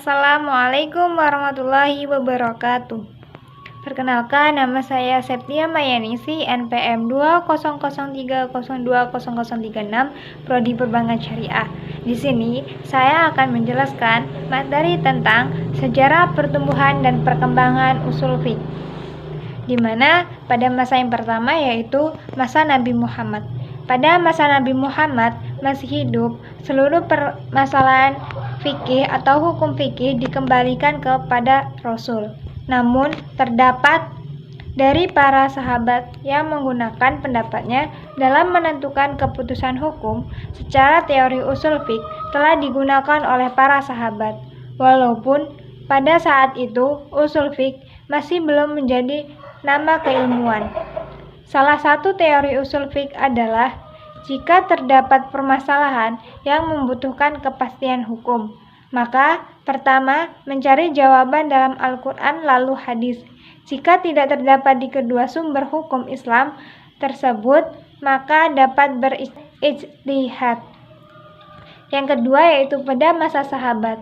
Assalamualaikum warahmatullahi wabarakatuh. Perkenalkan, nama saya Septia Mayanisi, NPM 200302036, Prodi Perbankan Syariah. Di sini saya akan menjelaskan materi tentang sejarah pertumbuhan dan perkembangan usul fiqh, di mana pada masa yang pertama yaitu masa Nabi Muhammad. Pada masa Nabi Muhammad masih hidup, seluruh permasalahan fikih atau hukum fikih dikembalikan kepada Rasul. Namun, terdapat dari para sahabat yang menggunakan pendapatnya dalam menentukan keputusan hukum. Secara teori usul fiqh telah digunakan oleh para sahabat, walaupun pada saat itu usul fiqh masih belum menjadi nama keilmuan. Salah satu teori usul fiqh adalah jika terdapat permasalahan yang membutuhkan kepastian hukum, maka pertama mencari jawaban dalam Al-Quran lalu hadis. Jika tidak terdapat di kedua sumber hukum Islam tersebut, maka dapat berijtihad. Yang kedua yaitu pada masa sahabat.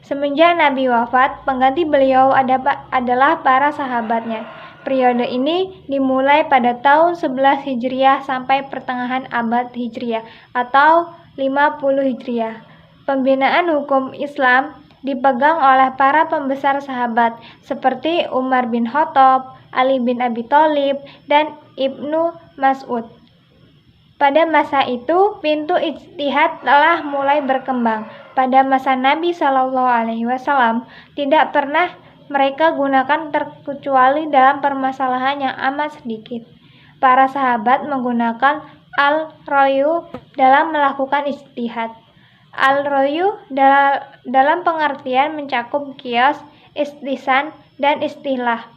Semenjak Nabi wafat, pengganti beliau adalah para sahabatnya. Periode ini dimulai pada tahun 11 Hijriah sampai pertengahan abad Hijriah atau 50 Hijriah. Pembinaan hukum Islam dipegang oleh para pembesar sahabat seperti Umar bin Khattab, Ali bin Abi Thalib, dan Ibnu Mas'ud. Pada masa itu, pintu ijtihad telah mulai berkembang. Pada masa Nabi SAW, tidak pernah mereka gunakan terkecuali dalam permasalahan yang amat sedikit. Para sahabat menggunakan al-royu dalam melakukan ijtihad. Al-royu dalam pengertian mencakup qiyas, istihsan, dan istilah.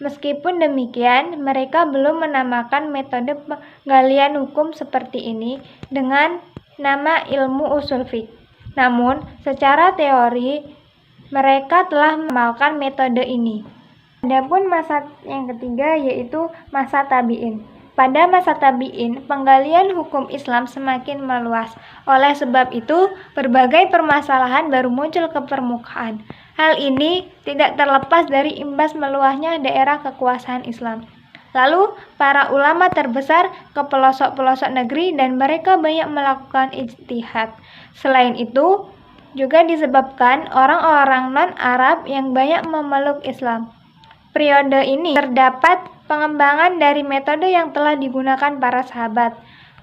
Meskipun demikian, mereka belum menamakan metode penggalian hukum seperti ini dengan nama ilmu usul fiqh. Namun, secara teori, mereka telah mengamalkan metode ini. Adapun masa yang ketiga yaitu masa tabi'in. Pada masa tabi'in, penggalian hukum Islam semakin meluas. Oleh sebab itu, berbagai permasalahan baru muncul ke permukaan. Hal ini tidak terlepas dari imbas meluasnya daerah kekuasaan Islam. Lalu, para ulama terbesar ke pelosok-pelosok negeri dan mereka banyak melakukan ijtihad. Selain itu, juga disebabkan orang-orang non-Arab yang banyak memeluk Islam. Periode ini terdapat pengembangan dari metode yang telah digunakan para sahabat,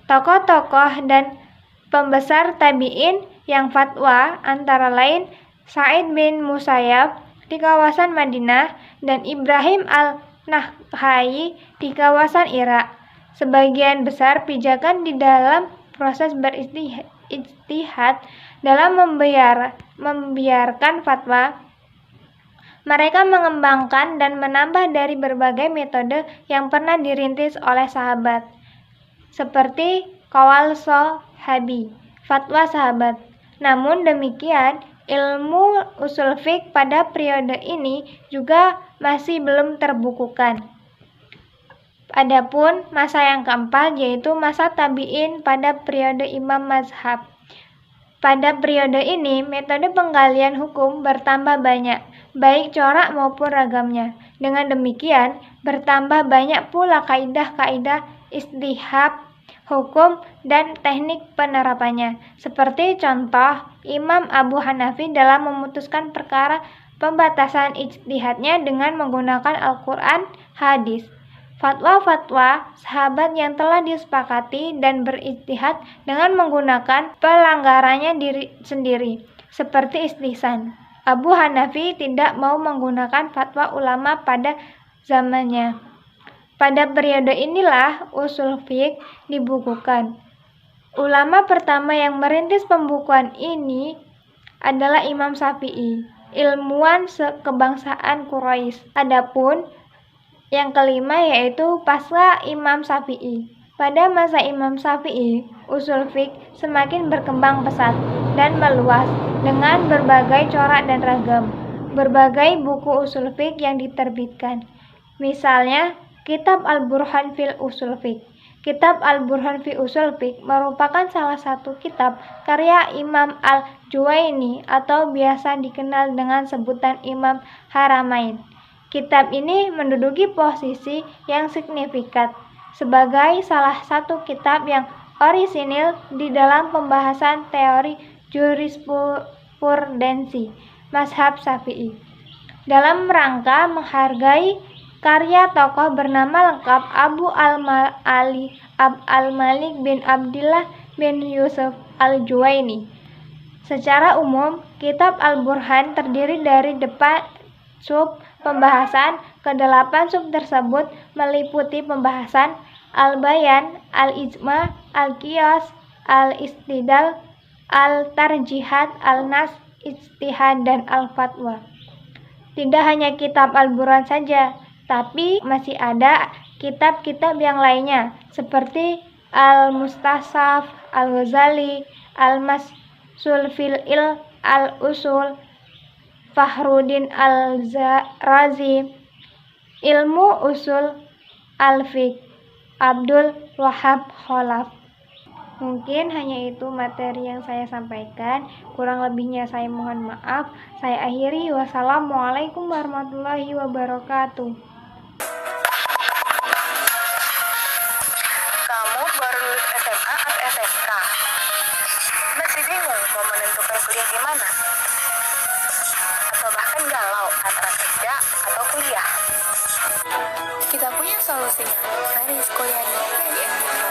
tokoh-tokoh dan pembesar tabi'in yang fatwa, antara lain Sa'id bin Musayyab di kawasan Madinah dan Ibrahim al-Nakha'i di kawasan Irak. Sebagian besar pijakan di dalam proses berijtihad dalam membiarkan fatwa. Mereka mengembangkan dan menambah dari berbagai metode yang pernah dirintis oleh sahabat, seperti qaul sahabi, fatwa sahabat. Namun demikian, ilmu usul fiqh pada periode ini juga masih belum terbukukan. Adapun masa yang keempat yaitu masa tabi'in pada periode imam mazhab. Pada periode ini, metode penggalian hukum bertambah banyak, baik corak maupun ragamnya. Dengan demikian, bertambah banyak pula kaidah-kaidah ijtihad hukum dan teknik penerapannya. Seperti contoh, Imam Abu Hanafi dalam memutuskan perkara pembatasan ijtihadnya dengan menggunakan Al-Quran, hadis. Fatwa-fatwa sahabat yang telah disepakati dan berijtihad dengan menggunakan pelanggarannya diri sendiri, seperti istihsan. Abu Hanafi tidak mau menggunakan fatwa ulama pada zamannya. Pada periode inilah usul fiqh dibukukan. Ulama pertama yang merintis pembukuan ini adalah Imam Syafi'i, ilmuwan kebangsaan Quraisy. Adapun yang kelima yaitu pasca Imam Syafi'i. Pada masa Imam Syafi'i, usul fiqh semakin berkembang pesat dan meluas dengan berbagai corak dan ragam. Berbagai buku usul fiqh yang diterbitkan. Misalnya, kitab Al-Burhan fil Usul Fiqh Kitab Al-Burhan fi Ushul Fiqh merupakan salah satu kitab karya Imam Al-Juwaini atau biasa dikenal dengan sebutan Imam Haramain. Kitab ini menduduki posisi yang signifikan sebagai salah satu kitab yang orisinil di dalam pembahasan teori jurisprudensi mazhab Syafi'i. Dalam rangka menghargai karya tokoh bernama lengkap Abu al-Malik bin Abdillah bin Yusuf al-Juwaini. Secara umum, kitab Al-Burhan terdiri dari 8 sub pembahasan. Kedelapan sub tersebut meliputi pembahasan al-bayan, al-ijma, al-qiyas, al-istidlal, al-tarjihat, al-nas, ijtihad, dan al-fatwa. Tidak hanya kitab Al-Burhan saja, tapi masih ada kitab-kitab yang lainnya seperti Al-Mustasaf, Al-Ghazali, Al-Masul fil Al-Usul, Fakhruddin Al-Razi, Ilmu Usul Al-Fiqh, Abdul Wahab Khalaf. Mungkin hanya itu materi yang saya sampaikan. Kurang lebihnya saya mohon maaf. Saya akhiri. Wassalamualaikum warahmatullahi wabarakatuh. Kamu baru lulus SMA atau SMK? Masih bingung mau menentukan kuliah di mana? Atau bahkan galau antara kerja atau kuliah? Kita punya solusinya. Mari kuliah di IAIN.